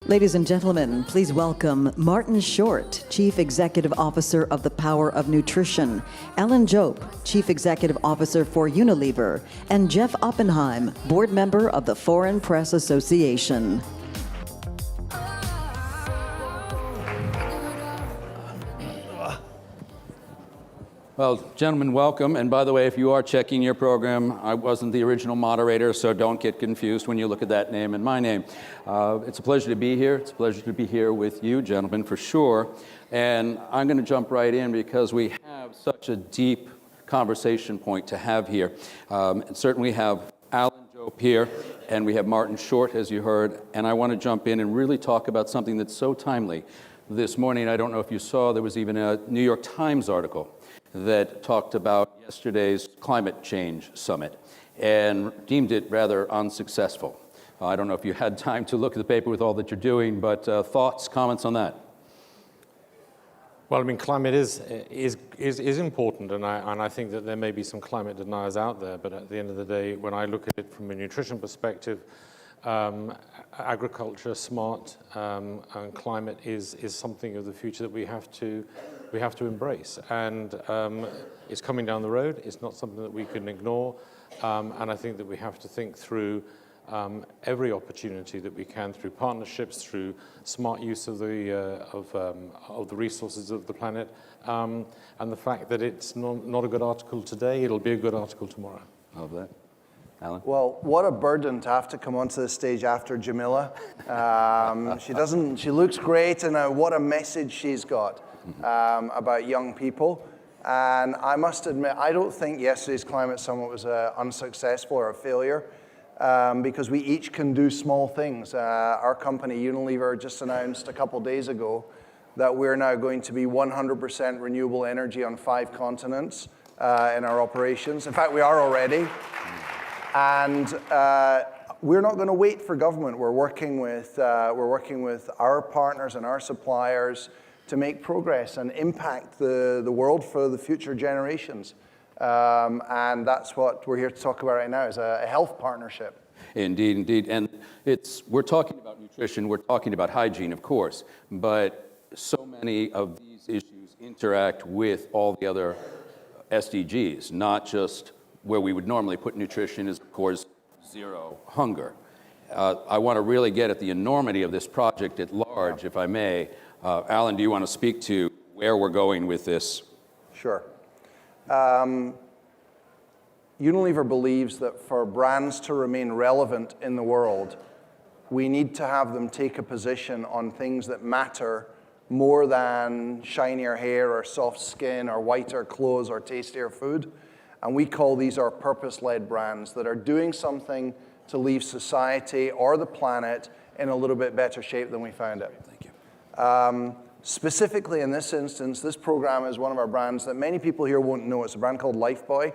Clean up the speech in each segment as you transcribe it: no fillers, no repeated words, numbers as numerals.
Ladies and gentlemen, please welcome Martin Short, Chief Executive Officer of the Power of Nutrition, Alan Jope, Chief Executive Officer for Unilever, and Jeff Oppenheim, Board Member of the Foreign Press Association. Well, gentlemen, welcome. And by the way, if you are checking your program, I wasn't the original moderator, so don't get confused when you look at that name and my name. It's a pleasure to be here. It's a pleasure to be here with you, gentlemen, for sure. And I'm going to jump right in because we have such a deep conversation point to have here. And certainly we have Alan Jope here, and we have Martin Short, as you heard. And I want to jump in and really talk about something that's so timely. This morning, I don't know if you saw, there was even a New York Times article that talked about yesterday's climate change summit and deemed it rather unsuccessful. I don't know if you had time to look at the paper with all that you're doing, but thoughts, comments on that? Well, I mean, climate is important, and I think that there may be some climate deniers out there, but at the end of the day, when I look at it from a nutrition perspective, agriculture, smart, and climate is something of the future that we have to embrace. And it's coming down the road. It's not something that we can ignore. And I think that we have to think through every opportunity that we can through partnerships, through smart use of the resources of the planet. And the fact that it's not a good article today, it'll be a good article tomorrow. Love that. Alan? Well, what a burden to have to come onto the stage after Jamila. She looks great, and what a message she's got about young people. And I must admit, I don't think yesterday's climate summit was unsuccessful or a failure, because we each can do small things. Our company, Unilever, just announced a couple days ago that we're now going to be 100% renewable energy on 5 continents in our operations. In fact, we are already. And we're not going to wait for government. We're working with our partners and our suppliers to make progress and impact the world for the future generations. And that's what we're here to talk about right now, is a health partnership. Indeed, indeed. And we're talking about nutrition, we're talking about hygiene, of course, but so many of these issues interact with all the other SDGs, not just where we would normally put nutrition is, of course, zero hunger. I want to really get at the enormity of this project at large, if I may. Alan, do you want to speak to where we're going with this? Sure. Unilever believes that for brands to remain relevant in the world, we need to have them take a position on things that matter more than shinier hair or soft skin or whiter clothes or tastier food. And we call these our purpose-led brands that are doing something to leave society or the planet in a little bit better shape than we found it. Thank you. Specifically in this instance, this program is one of our brands that many people here won't know. It's a brand called Lifebuoy,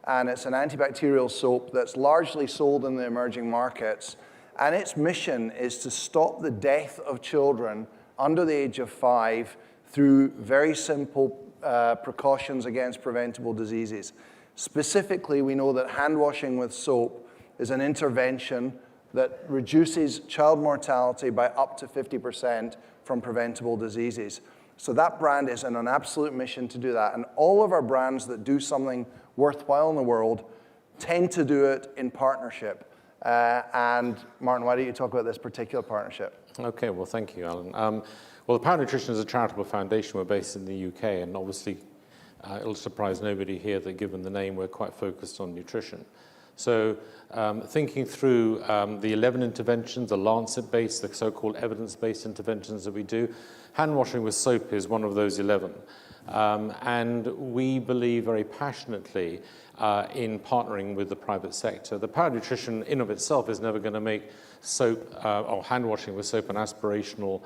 and it's an antibacterial soap that's largely sold in the emerging markets. And its mission is to stop the death of children under the age of 5 through very simple precautions against preventable diseases. Specifically, we know that hand washing with soap is an intervention that reduces child mortality by up to 50% from preventable diseases. So that brand is on an absolute mission to do that. And all of our brands that do something worthwhile in the world tend to do it in partnership. And Martin, why don't you talk about this particular partnership? Okay, well, thank you, Alan. Well, the Power Nutrition is a charitable foundation. We're based in the UK, and obviously it'll surprise nobody here that given the name, we're quite focused on nutrition. So thinking through the 11 interventions, the Lancet-based, the so-called evidence-based interventions that we do, hand washing with soap is one of those 11. And we believe very passionately in partnering with the private sector. The Power Nutrition in of itself is never going to make soap or hand washing with soap an aspirational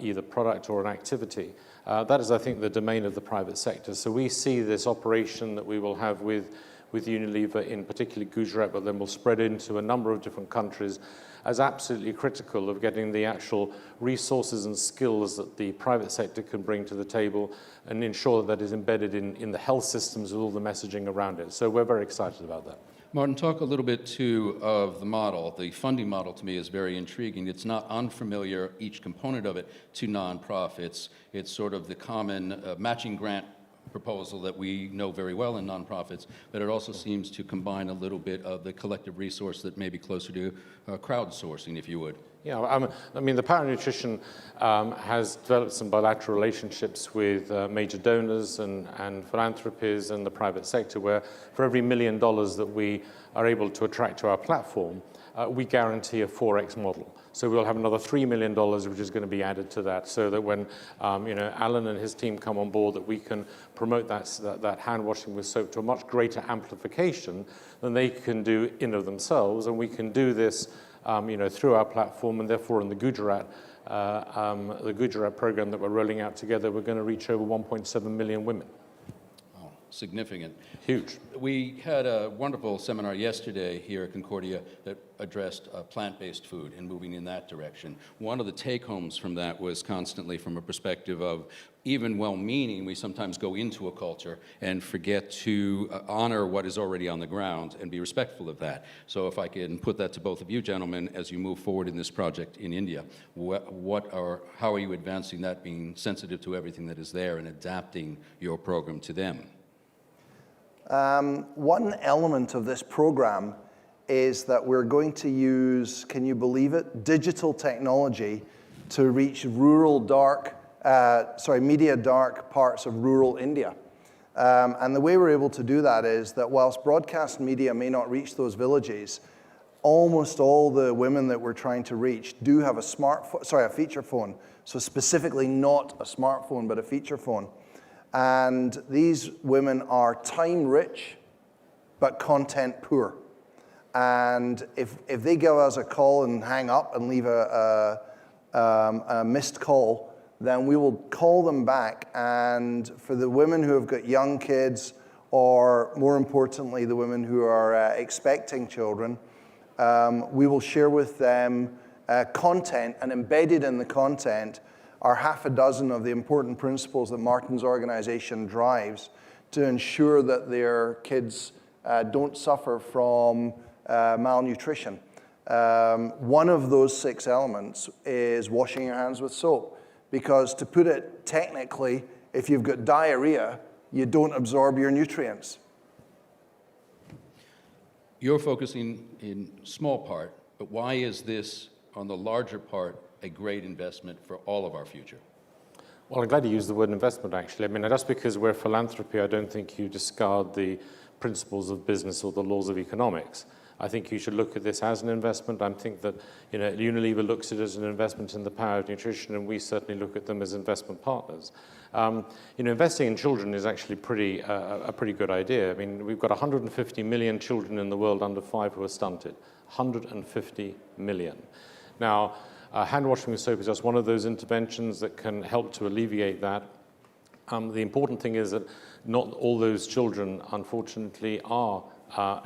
either product or an activity. That is, I think, the domain of the private sector. So we see this operation that we will have with Unilever, in particularly Gujarat, but then will spread into a number of different countries, as absolutely critical of getting the actual resources and skills that the private sector can bring to the table and ensure that is embedded in the health systems with all the messaging around it. So we're very excited about that. Martin, talk a little bit too of the model. The funding model to me is very intriguing. It's not unfamiliar, each component of it, to nonprofits. It's sort of the common matching grant proposal that we know very well in nonprofits, but it also seems to combine a little bit of the collective resource that may be closer to crowdsourcing, if you would. Yeah, I mean, the Power of Nutrition has developed some bilateral relationships with major donors and philanthropies and the private sector, where for every $1 million that we are able to attract to our platform, we guarantee a 4x model. So we'll have another $3 million, which is going to be added to that, so that when Alan and his team come on board, that we can promote that hand washing with soap to a much greater amplification than they can do in of themselves, and we can do this through our platform, and therefore in the Gujarat program that we're rolling out together, we're going to reach over 1.7 million women. Oh, significant. Huge. We had a wonderful seminar yesterday here at Concordia that addressed plant-based food and moving in that direction. One of the take-homes from that was constantly from a perspective of, even well-meaning, we sometimes go into a culture and forget to honor what is already on the ground and be respectful of that. So if I can put that to both of you gentlemen as you move forward in this project in India, how are you advancing that, being sensitive to everything that is there and adapting your program to them? One element of this program is that we're going to use, can you believe it, digital technology to reach media dark parts of rural India. And the way we're able to do that is that whilst broadcast media may not reach those villages, almost all the women that we're trying to reach do have a feature phone. So specifically not a smartphone, but a feature phone. And these women are time rich, but content poor. And if they give us a call and hang up and leave a missed call, then we will call them back. And for the women who have got young kids, or more importantly, the women who are expecting children, we will share with them content, and embedded in the content are half a dozen of the important principles that Martin's organization drives to ensure that their kids don't suffer from malnutrition. One of those 6 elements is washing your hands with soap. Because to put it technically, if you've got diarrhea, you don't absorb your nutrients. You're focusing in small part, but why is this, on the larger part, a great investment for all of our future? Well, I'm glad you used the word investment, actually. I mean, just because we're philanthropy, I don't think you discard the principles of business or the laws of economics. I think you should look at this as an investment. I think that Unilever looks at it as an investment in the power of nutrition, and we certainly look at them as investment partners. Investing in children is actually a pretty good idea. I mean, we've got 150 million children in the world under 5 who are stunted. 150 million. Now, hand washing with soap is just one of those interventions that can help to alleviate that. The important thing is that not all those children, unfortunately, are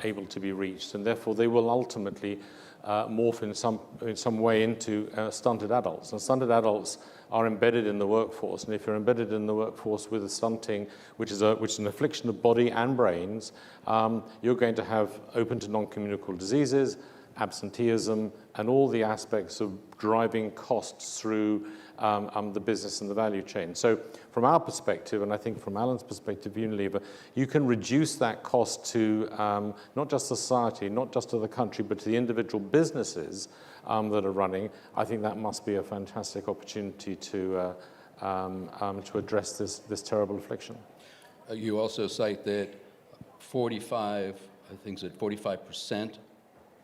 able to be reached, and therefore they will ultimately morph in some way into stunted adults. And stunted adults are embedded in the workforce, and if you're embedded in the workforce with a stunting, which is an affliction of body and brains, you're going to have open to non-communicable diseases, absenteeism, and all the aspects of driving costs through the business and the value chain. So from our perspective, and I think from Alan's perspective, Unilever, you can reduce that cost to not just society, not just to the country, but to the individual businesses that are running. I think that must be a fantastic opportunity to address this terrible affliction. You also cite that 45%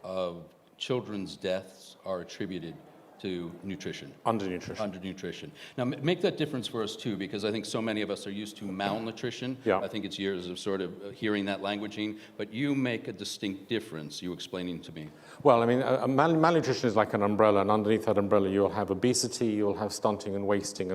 of children's deaths are attributed to nutrition. Undernutrition. Now, make that difference for us, too, because I think so many of us are used to malnutrition. Yeah. I think it's years of sort of hearing that languaging, but you make a distinct difference, you explaining to me. Well, I mean, malnutrition is like an umbrella, and underneath that umbrella you'll have obesity, you'll have stunting and wasting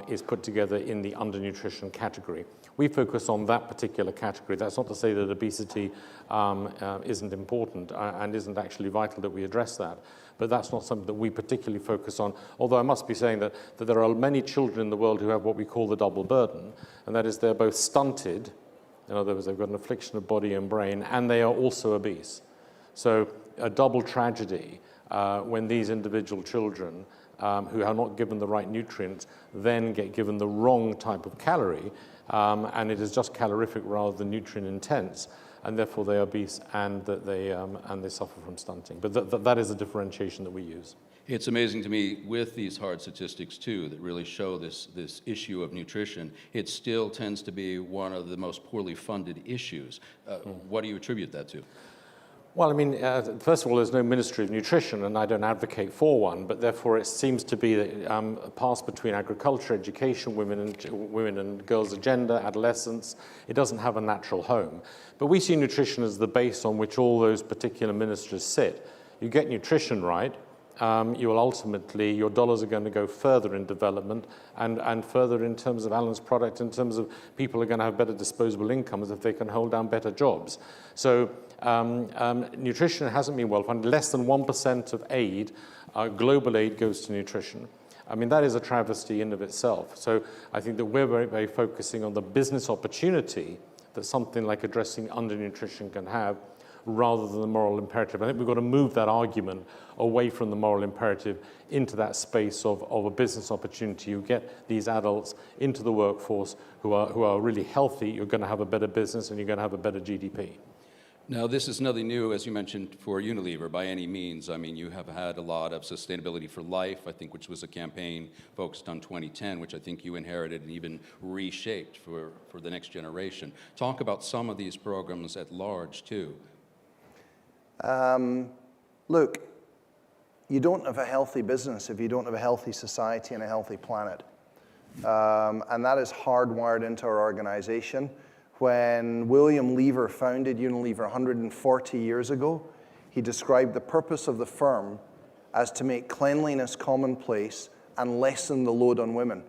is put together in the undernutrition category. We focus on that particular category. That's not to say that obesity isn't important and isn't actually vital that we address that, but that's not something that we particularly focus on, although I must be saying that there are many children in the world who have what we call the double burden, and that is they're both stunted In other words, they've got an affliction of body and brain, and they are also obese. So a double tragedy when these individual children who are not given the right nutrients then get given the wrong type of calorie, and it is just calorific rather than nutrient intense, and therefore they are obese and that they suffer from stunting. But that is a differentiation that we use. It's amazing to me with these hard statistics too that really show this issue of nutrition. It still tends to be one of the most poorly funded issues. What do you attribute that to? Well, I mean, first of all, there's no Ministry of Nutrition, and I don't advocate for one, but therefore it seems to be a pass between agriculture, education, women and girls' agenda, adolescence. It doesn't have a natural home. But we see nutrition as the base on which all those particular ministries sit. You get nutrition right, you will ultimately, your dollars are going to go further in development and further in terms of Alan's product, in terms of people are going to have better disposable incomes if they can hold down better jobs. So nutrition hasn't been well funded. Less than 1% of aid, global aid, goes to nutrition. I mean, that is a travesty in of itself. So I think that we're very, very focusing on the business opportunity that something like addressing undernutrition can have, rather than the moral imperative. I think we've got to move that argument away from the moral imperative into that space of a business opportunity. You get these adults into the workforce who are really healthy, you're going to have a better business and you're going to have a better GDP. Now, this is nothing new, as you mentioned, for Unilever by any means. I mean, you have had a lot of Sustainability for Life, I think, which was a campaign focused on 2010, which I think you inherited and even reshaped for the next generation. Talk about some of these programs at large, too. Look, you don't have a healthy business if you don't have a healthy society and a healthy planet. And that is hardwired into our organization. When William Lever founded Unilever 140 years ago, he described the purpose of the firm as to make cleanliness commonplace and lessen the load on women.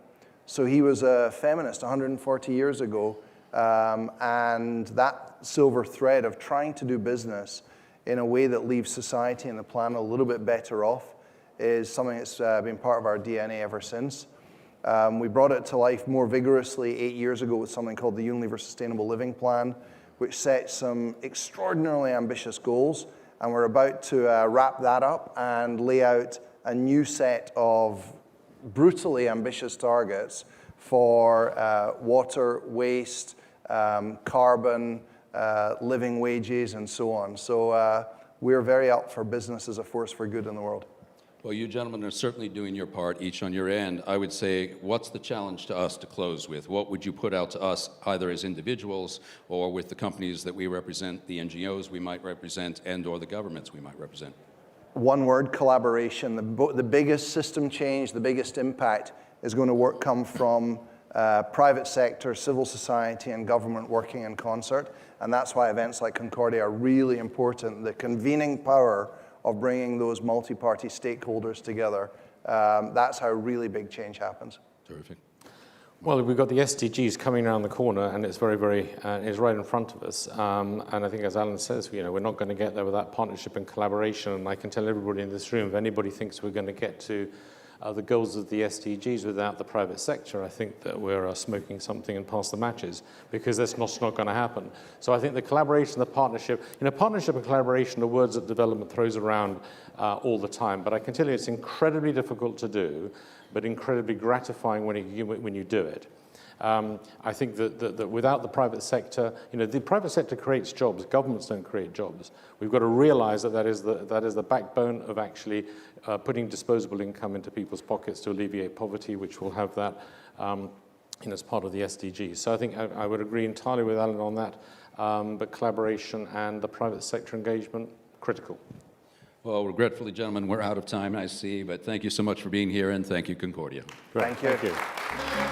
So he was a feminist 140 years ago, and that silver thread of trying to do business in a way that leaves society and the planet a little bit better off is something that's been part of our DNA ever since. We brought it to life more vigorously 8 years ago with something called the Unilever Sustainable Living Plan, which sets some extraordinarily ambitious goals, and we're about to wrap that up and lay out a new set of brutally ambitious targets for water, waste, carbon, living wages, and so on. So we're very up for business as a force for good in the world. Well, you gentlemen are certainly doing your part, each on your end. I would say, what's the challenge to us to close with? What would you put out to us, either as individuals or with the companies that we represent, the NGOs we might represent, and or the governments we might represent? One word: collaboration. The biggest system change, the biggest impact is going to come from private sector, civil society, and government working in concert. And that's why events like Concordia are really important. The convening power of bringing those multi-party stakeholders together, that's how really big change happens. Terrific. Well, we've got the SDGs coming around the corner, and it's it's right in front of us. And I think, as Alan says, we're not going to get there without partnership and collaboration. And I can tell everybody in this room, if anybody thinks we're going to get to the goals of the SDGs without the private sector, I think that we're smoking something and past the matches, because that's not going to happen. So I think the collaboration, the partnership, partnership and collaboration are words that development throws around all the time. But I can tell you it's incredibly difficult to do, but incredibly gratifying when you do it. I think that without the private sector, the private sector creates jobs. Governments don't create jobs. We've got to realize that is the backbone of actually putting disposable income into people's pockets to alleviate poverty, which will have that as part of the SDGs. So I think I would agree entirely with Alan on that. But collaboration and the private sector engagement, critical. Well, regretfully, gentlemen, we're out of time, I see. But thank you so much for being here, and thank you, Concordia. Thank you. Thank you.